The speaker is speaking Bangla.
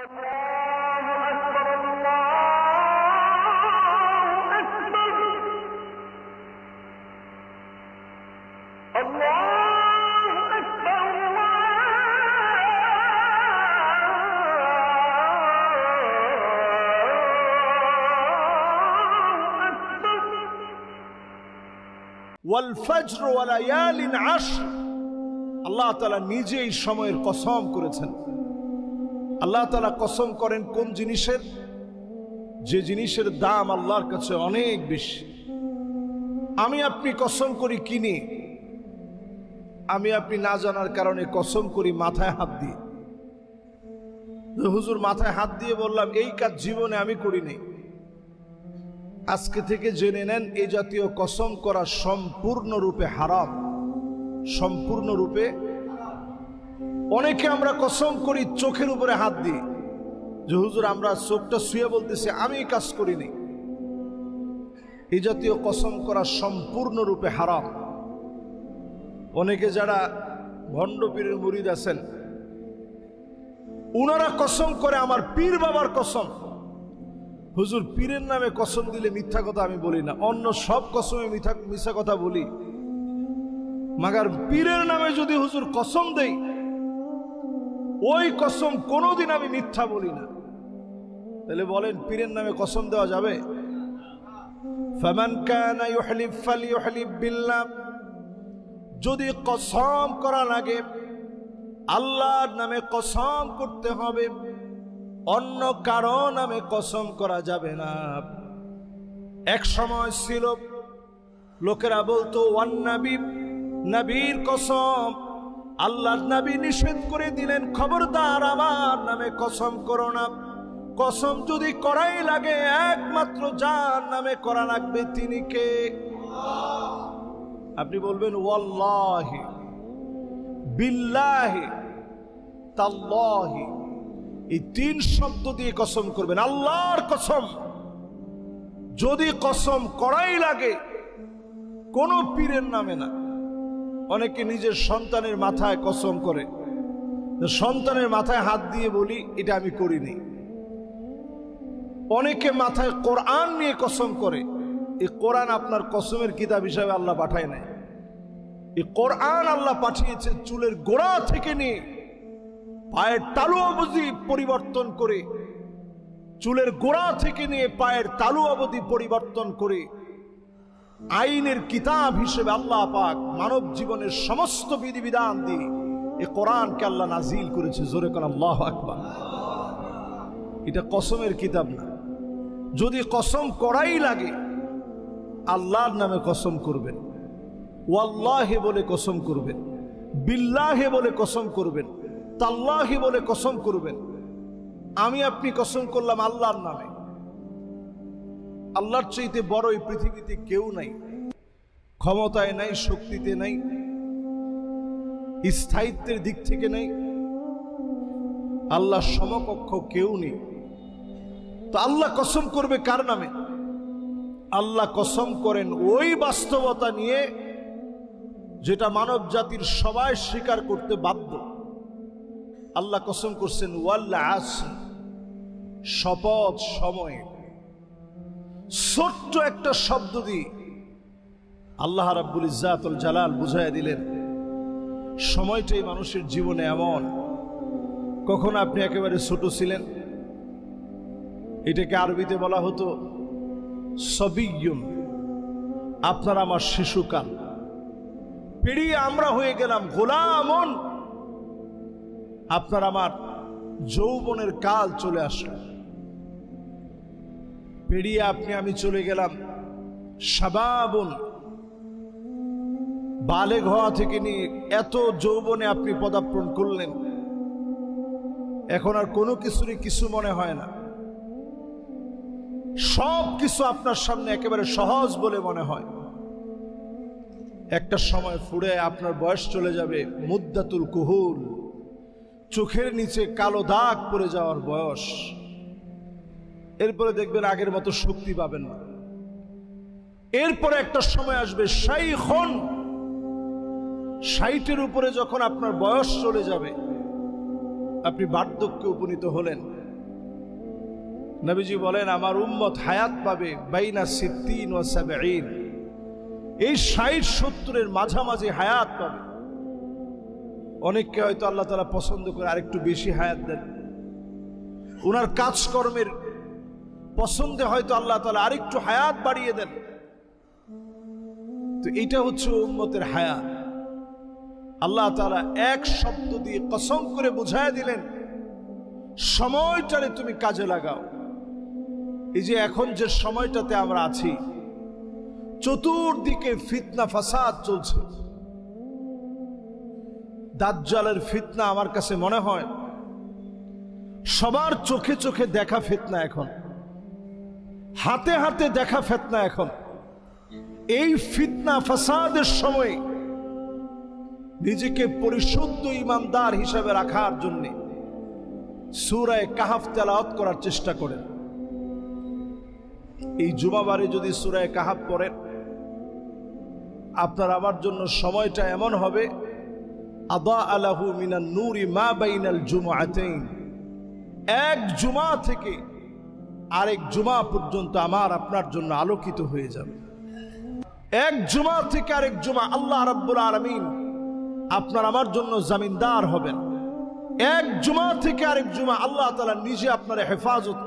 ওয়াল ফজর ওয়া লায়ালিন আশর, আল্লাহ তাআলা নিজেই সময়ের কসম করেছেন। আল্লাহ তাআলা কসম করেন কোন জিনিসের? যে জিনিসের দাম আল্লাহর কাছে অনেক বেশি। আমি আপনি কসম করি কিনে, আমি আপনি না জানার কারণে কসম করি মাথায় হাত দিয়ে। হুজুর মাথায় হাত দিয়ে বললাম এই কাজ জীবনে আমি করিনি। আজকে থেকে জেনে নেন এই জাতীয় কসম করা সম্পূর্ণরূপে হারাম, সম্পূর্ণরূপে। অনেকে আমরা কসম করি চোখের উপরে হাত দিই, যে হুজুর আমরা চোখটা শুয়ে বলতেছি আমি এই কাজ করিনি। এই জাতীয় কসম করা সম্পূর্ণরূপে হারাম। অনেকে যারা ভণ্ড পীরের মুরিদ আছেন, উনারা কসম করে আমার পীর বাবার কসম। হুজুর পীরের নামে কসম দিলে মিথ্যা কথা আমি বলি না, অন্য সব কসমে মিথ্যা কথা বলি, মাগার পীরের নামে যদি হুজুর কসম দেই, ওই কসম কোনোদিন আমি মিথ্যা বলি না। তাহলে বলেন পীরের নামে কসম দেওয়া যাবে? ফামান কানা ইউহলিফ ফালইউহলিফ বিল্লাহ, যদি কসম করা লাগে আল্লাহর নামে কসম করতে হবে, অন্য কারো নামে কসম করা যাবে না। এক সময় ছিল লোকেরা বলতো ওয়ান নবী, নবীর কসম। আল্লাহর নবী নিষেধ করে দিলেন খবরদার আমার নামে কসম করো না। কসম যদি করাই লাগে একমাত্র যার নামে করা লাগবে তিনি কে? আপনি বলবেন ওয়াল্লাহি, বিল্লাহি, তাল্লাহি, এই তিন শব্দ দিয়ে কসম করবেন। আল্লাহর কসম। যদি কসম করাই লাগে কোন পীরের নামে না। অনেকে নিজের সন্তানের মাথায় কসম করে, সন্তানের মাথায় হাত দিয়ে বলি এটা আমি করিনি। অনেকে মাথায় কোরআন নিয়ে কসম করে, এই কোরআন আপনার কসমের কিতাব হিসাবে আল্লাহ পাঠায় নাই। এই কোরআন আল্লাহ পাঠিয়েছে চুলের গোড়া থেকে নিয়ে পায়ের তালু অবধি পরিবর্তন করে, চুলের গোড়া থেকে নিয়ে পায়ের তালু অবধি পরিবর্তন করে আইনের কিতাব হিসেবে আল্লাহ পাক মানব জীবনের সমস্ত বিধিবিধান দিয়ে এই কোরআনকে আল্লাহ নাজিল করেছে। জোরে কোন আল্লাহু আকবার। এটা কসমের কিতাব না। যদি কসম করাই লাগে আল্লাহর নামে কসম করবেন, ওয়াল্লাহি বলে কসম করবেন, বিল্লাহি বলে কসম করবেন, তাল্লাহি বলে কসম করবেন। আমি আপনি কসম করলাম আল্লাহর নামে। আল্লাহর চাইতে বড় এই পৃথিবীতে কেউ নাই, ক্ষমতায় নাই, শক্তিতে নাই, স্থায়িত্বের দিক থেকে নাই, আল্লাহ সমকক্ষ কেউ নেই। তো আল্লাহ কসম করবে কার নামে? আল্লাহ কসম করেন ওই বাস্তবতা নিয়ে যেটা মানব জাতির সবাই স্বীকার করতে বাধ্য। আল্লাহ কসম করছেন ওয়াল আসর, শপথ সময়ে। ছোট্ট একটা শব্দ দিয়ে আল্লাহ রাব্বুল ইজ্জাতুল জালাল বুঝাইয়া দিলেন সময়টাই মানুষের জীবনে এমন। কখন আপনি একেবারে ছোট ছিলেন, এটাকে আরবিতে বলা হতো সবিয়ুন, আপনার আমার শিশুকাল। পেরিয়ে আমরা হয়ে গেলাম গোলামন, আপনার আমার যৌবনের কাল চলে আসলো। পেরিয়ে আপনি আমি চলে গেলাম শাবাবুন, বালেগ হওয়া থেকে নিয়ে এত যৌবনে আপনি পদার্পণ করলেন, এখন আর কোনো কিছুরই কিছু মনে হয় না। সব কিছু আপনার সামনে একেবারে সহজ বলে মনে হয়। একটা সময় ফুড়ে আপনার বয়স চলে যাবে মুদ্দাতুল কুহুল, চোখের নিচে কালো দাগ পড়ে যাওয়ার বয়স। এরপরে দেখবেন আগের মতো শক্তি পাবেন না। এরপরে একটা সময় আসবে শাইখুন, 60-এর উপরে যখন আপনার বয়স চলে যাবে, আপনি বার্ধক্যে উপনীত হলেন, নবীজি বলেন আমার উম্মত হায়াত পাবে বাইনা 60 ও 70, এই 60-70 মাঝামাঝি হায়াত পাবে। অনেককে হয়তো আল্লাহ তাআলা পছন্দ করে আরেকটু বেশি হায়াত দেন, ওনার কাজকর্মের পছন্দে হয়তো আল্লাহ তাআলা আরেকটু হায়াত বাড়িয়ে দেন। তো এটা হচ্ছে উম্মতের হায়াত। আল্লাহ তাআলা এক শব্দ দিয়ে কসম করে বুঝায় দিলেন, সময়টারে তুমি কাজে লাগাও। এই যে এখন যে সময়টাতে আমরা আছি, চতুর্দিকে ফিতনা ফাসাদ চলছে। দাজ্জালের ফিতনা আমার কাছে মনে হয় সবার চোখে চোখে দেখা ফিতনা, এখন হাতে হাতে দেখা ফিতনা। এখন এই ফিতনা ফাসাদের সময় নিজেকে পরিশুদ্ধ ইমানদার হিসাবে রাখার জন্য সূরা কাহফ তেলাওয়াত করার চেষ্টা করেন। এই জুমাবারে যদি সূরা কাহফ পড়েন, আপনার আমার জন্য সময়টা এমন হবে, আদা আলাহু মিনান নূরি মা বাইনাল জুমআতাইন, এক জুমা থেকে আরেক জুমা পর্যন্ত আমার আপনার জন্য আলোকিত হয়ে যাবে। এক জুমা থেকে আরেক জুমা আল্লাহ রাব্বুল আলামিন আপনার আমার জন্য জামিনদার হবেন। এক জুমা থেকে আরেক জুমা আল্লাহ তাআলা নিজে আপনার হেফাজত